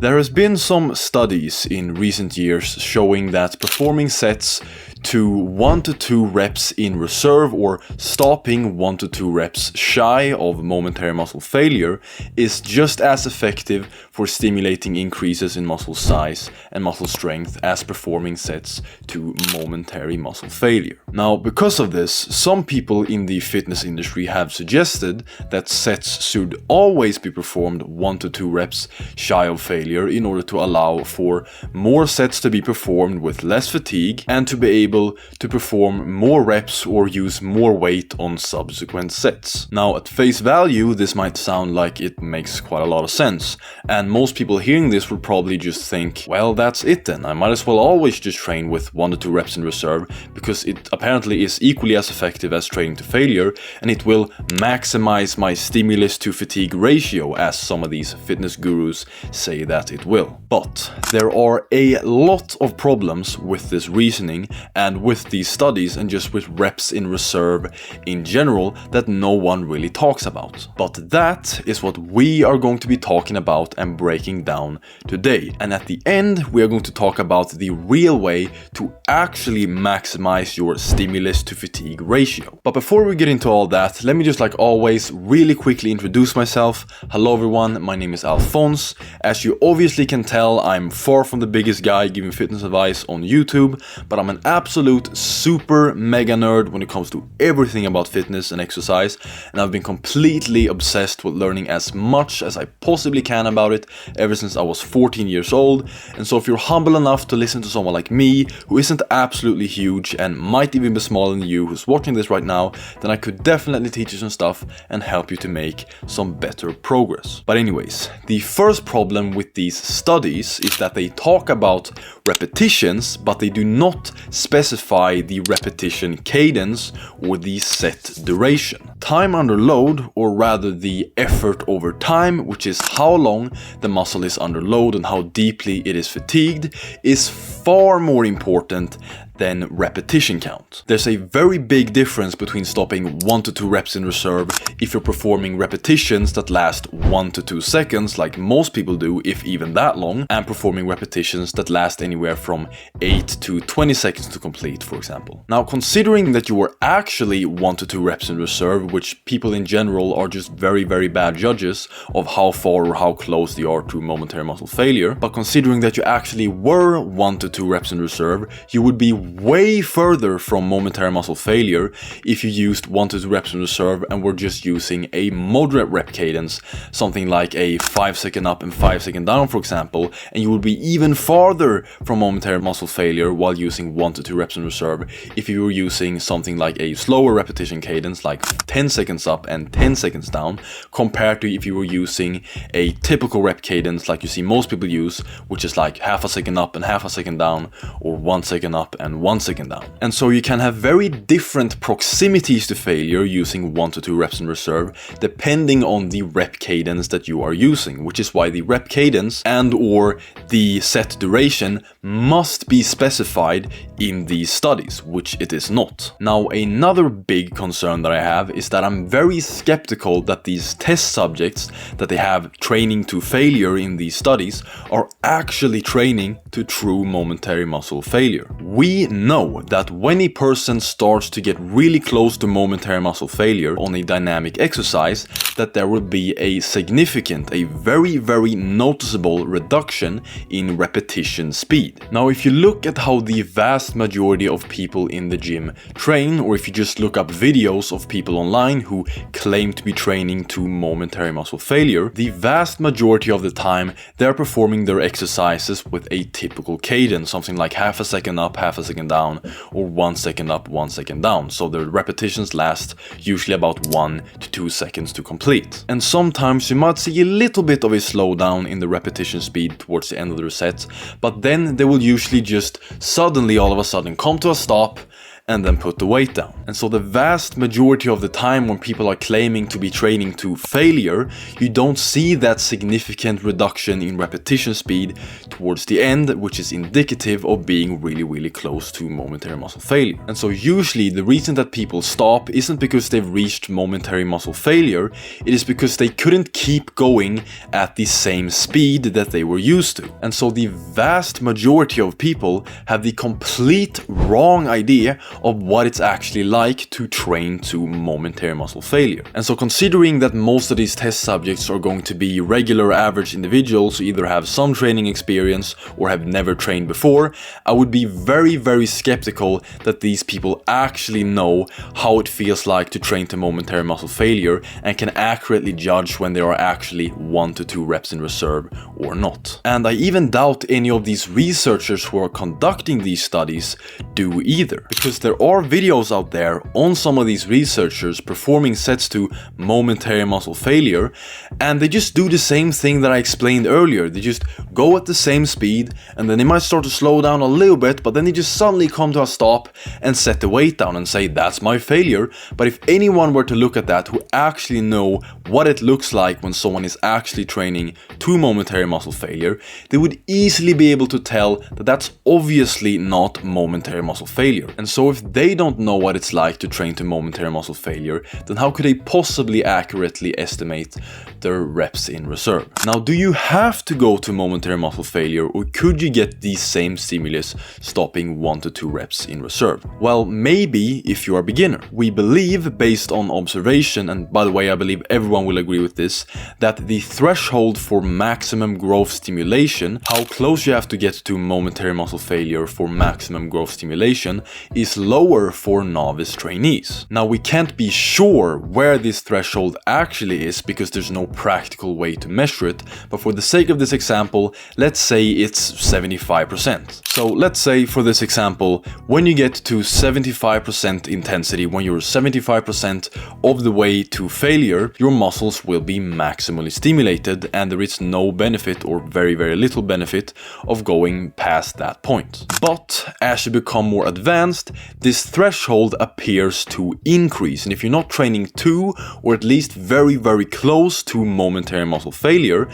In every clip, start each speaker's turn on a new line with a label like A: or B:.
A: There has been some studies in recent years showing that performing sets to 1 to 2 reps in reserve or stopping 1 to 2 reps shy of momentary muscle failure is just as effective for stimulating increases in muscle size and muscle strength as performing sets to momentary muscle failure. Now, because of this, some people in the fitness industry have suggested that sets should always be performed 1 to 2 reps shy of failure in order to allow for more sets to be performed with less fatigue and to be able to perform more reps or use more weight on subsequent sets. Now, at face value, this might sound like it makes quite a lot of sense, and most people hearing this would probably just think, well, that's it then, I might as well always just train with 1 to 2 reps in reserve because it apparently is equally as effective as training to failure, and it will maximize my stimulus to fatigue ratio, as some of these fitness gurus say that it will. But there are a lot of problems with this reasoning and with these studies and just with reps in reserve in general that no one really talks about. But that is what we are going to be talking about and breaking down today. And at the end, we are going to talk about the real way to actually maximize your stimulus to fatigue ratio. But before we get into all that, let me just, like always, really quickly introduce myself. Hello everyone, my name is Alphonse. As you obviously can tell, I'm far from the biggest guy giving fitness advice on YouTube, but I'm an absolute super mega nerd when it comes to everything about fitness and exercise, and I've been completely obsessed with learning as much as I possibly can about it ever since I was 14 years old. And so if you're humble enough to listen to someone like me, who isn't absolutely huge and might even be smaller than you who's watching this right now, then I could definitely teach you some stuff and help you to make some better progress. But anyways, the first problem with these studies is that they talk about repetitions, but they do not specify the repetition cadence or the set duration. Time under load, or rather the effort over time, which is how long the muscle is under load and how deeply it is fatigued, is far more important than repetition count. There's a very big difference between stopping 1 to 2 reps in reserve if you're performing repetitions that last 1 to 2 seconds, like most people do, if even that long, and performing repetitions that last anywhere from 8 to 20 seconds to complete, for example. Now, considering that you are actually 1 to 2 reps in reserve, which people in general are just very, very bad judges of how far or how close they are to momentary muscle failure, but considering that you actually were 1 to 2 reps in reserve, you would be way further from momentary muscle failure if you used 1 to 2 reps in reserve and were just using a moderate rep cadence, something like a 5 second up and 5 second down, for example, and you would be even farther from momentary muscle failure while using 1 to 2 reps in reserve if you were using something like a slower repetition cadence, like 10 seconds up and 10 seconds down, compared to if you were using a typical rep cadence like you see most people use, which is like half a second up and half a second down, or 1 second up and 1 second down. And so you can have very different proximities to failure using 1 to 2 reps in reserve depending on the rep cadence that you are using, which is why the rep cadence and or the set duration must be specified in these studies, which it is not. Now, another big concern that I have is that I'm very skeptical that these test subjects that they have training to failure in these studies are actually training to true momentary muscle failure. We know that when a person starts to get really close to momentary muscle failure on a dynamic exercise, that there will be a significant, a very, very noticeable reduction in repetition speed. Now, if you look at how the vast majority of people in the gym train, or if you just look up videos of people online who claim to be training to momentary muscle failure, the vast majority of the time they're performing their exercises with a typical cadence, something like half a second up, half a second down, or 1 second up, 1 second down. So the repetitions last usually about 1 to 2 seconds to complete. And sometimes you might see a little bit of a slowdown in the repetition speed towards the end of the set, but then they will usually just suddenly all of a sudden come to a stop and then put the weight down. And so the vast majority of the time when people are claiming to be training to failure, you don't see that significant reduction in repetition speed towards the end, which is indicative of being really close to momentary muscle failure. And so usually the reason that people stop isn't because they've reached momentary muscle failure, it is because they couldn't keep going at the same speed that they were used to. And so the vast majority of people have the complete wrong idea of what it's actually like to train to momentary muscle failure. And so considering that most of these test subjects are going to be regular average individuals who either have some training experience or have never trained before, I would be very skeptical that these people actually know how it feels like to train to momentary muscle failure and can accurately judge when there are actually 1 to 2 reps in reserve or not. And I even doubt any of these researchers who are conducting these studies do either, because there are videos out there on some of these researchers performing sets to momentary muscle failure, and they just do the same thing that I explained earlier. They just go at the same speed, and then they might start to slow down a little bit, but then they just suddenly come to a stop and set the weight down and say, that's my failure. But if anyone were to look at that who actually know what it looks like when someone is actually training to momentary muscle failure, they would easily be able to tell that that's obviously not momentary muscle failure. And so if they don't know what it's like to train to momentary muscle failure, then how could they possibly accurately estimate their reps in reserve? Now, do you have to go to momentary muscle failure, or could you get the same stimulus stopping 1 to 2 reps in reserve? Well, maybe if you are a beginner. We believe, based on observation, and by the way, I believe everyone will agree with this, that the threshold for maximum growth stimulation, how close you have to get to momentary muscle failure for maximum growth stimulation, is lower for novice trainees. Now, we can't be sure where this threshold actually is because there's no practical way to measure it, but for the sake of this example, let's say it's 75%. So let's say for this example, when you get to 75% intensity, when you're 75% of the way to failure, your muscles will be maximally stimulated, and there is no benefit, or very little benefit, of going past that point. But as you become more advanced, this threshold appears to increase, and if you're not training to, or at least very close to momentary muscle failure,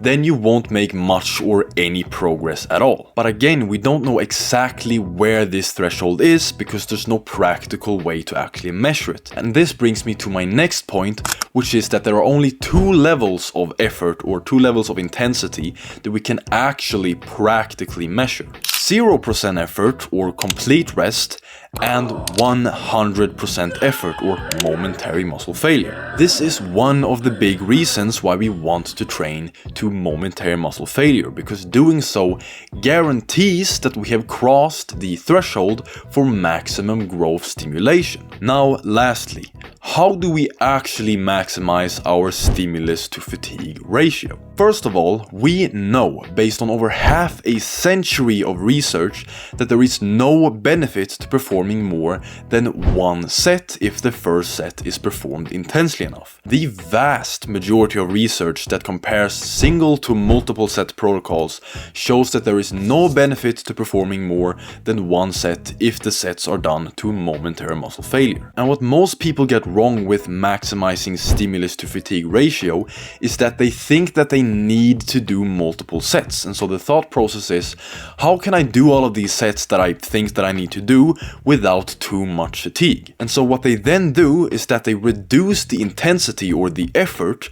A: then you won't make much or any progress at all. But again, we don't know exactly where this threshold is because there's no practical way to actually measure it. And this brings me to my next point, which is that there are only 2 levels of effort, or 2 levels of intensity, that we can actually practically measure. 0% effort, or complete rest, and 100% effort, or momentary muscle failure. This is one of the big reasons why we want to train to momentary muscle failure, because doing so guarantees that we have crossed the threshold for maximum growth stimulation. Now, lastly, how do we actually maximize our stimulus to fatigue ratio? First of all, we know, based on over half a century of research, that there is no benefit to performing more than 1 set if the first set is performed intensely enough. The vast majority of research that compares single to multiple set protocols shows that there is no benefit to performing more than 1 set if the sets are done to momentary muscle failure. And what most people get wrong with maximizing stimulus to fatigue ratio is that they think that they need to do multiple sets. And so the thought process is, how can I do all of these sets that I think that I need to do without too much fatigue? And so what they then do is that they reduce the intensity or the effort,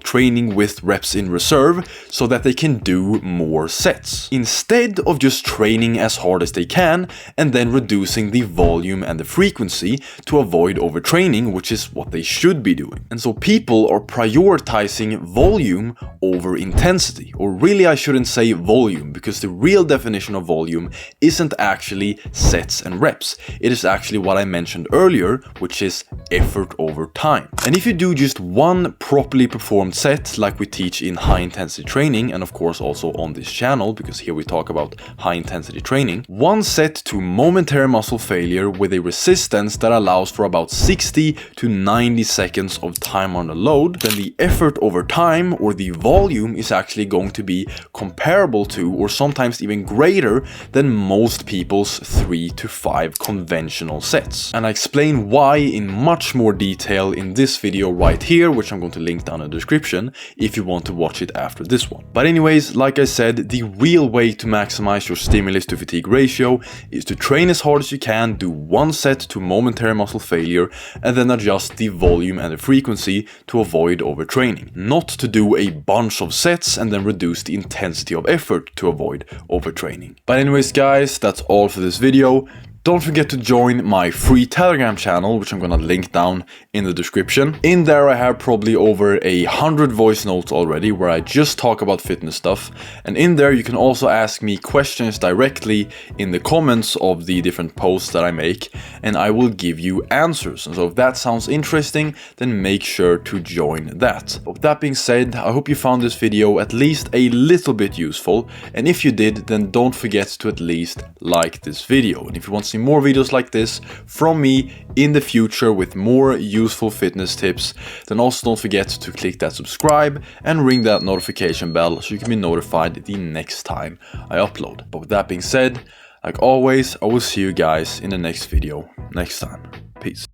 A: training with reps in reserve, so that they can do more sets, instead of just training as hard as they can and then reducing the volume and the frequency to avoid overtraining, which is what they should be doing. And so people are prioritizing volume over intensity, or really I shouldn't say volume, because the real definition of volume isn't actually sets and reps. It is actually what I mentioned earlier, which is effort over time. And if you do just 1 properly performed set, like we teach in high intensity training, and of course also on this channel, because here we talk about high intensity training, 1 set to momentary muscle failure with a resistance that allows for about 60 to 90 seconds of time under load, then the effort over time, or the volume volume is actually going to be comparable to, or sometimes even greater than, most people's 3 to 5 conventional sets. And I explain why in much more detail in this video right here, which I'm going to link down in the description if you want to watch it after this one. But anyways, like I said, the real way to maximize your stimulus to fatigue ratio is to train as hard as you can, do one set to momentary muscle failure, and then adjust the volume and the frequency to avoid overtraining. Not to do a bunch of sets and then reduce the intensity of effort to avoid overtraining. But anyways guys, that's all for this video. Don't forget to join my free Telegram channel, which I'm gonna link down in the description. In there I have probably over 100 voice notes already where I just talk about fitness stuff. And in there you can also ask me questions directly in the comments of the different posts that I make, and I will give you answers. And so if that sounds interesting, then make sure to join that. With that being said, I hope you found this video at least a little bit useful. And if you did, then don't forget to at least like this video. And if you want to see more videos like this from me in the future with more useful fitness tips, then also don't forget to click that subscribe and ring that notification bell so you can be notified the next time I upload. But with that being said, like always, I will see you guys in the next video next time. Peace.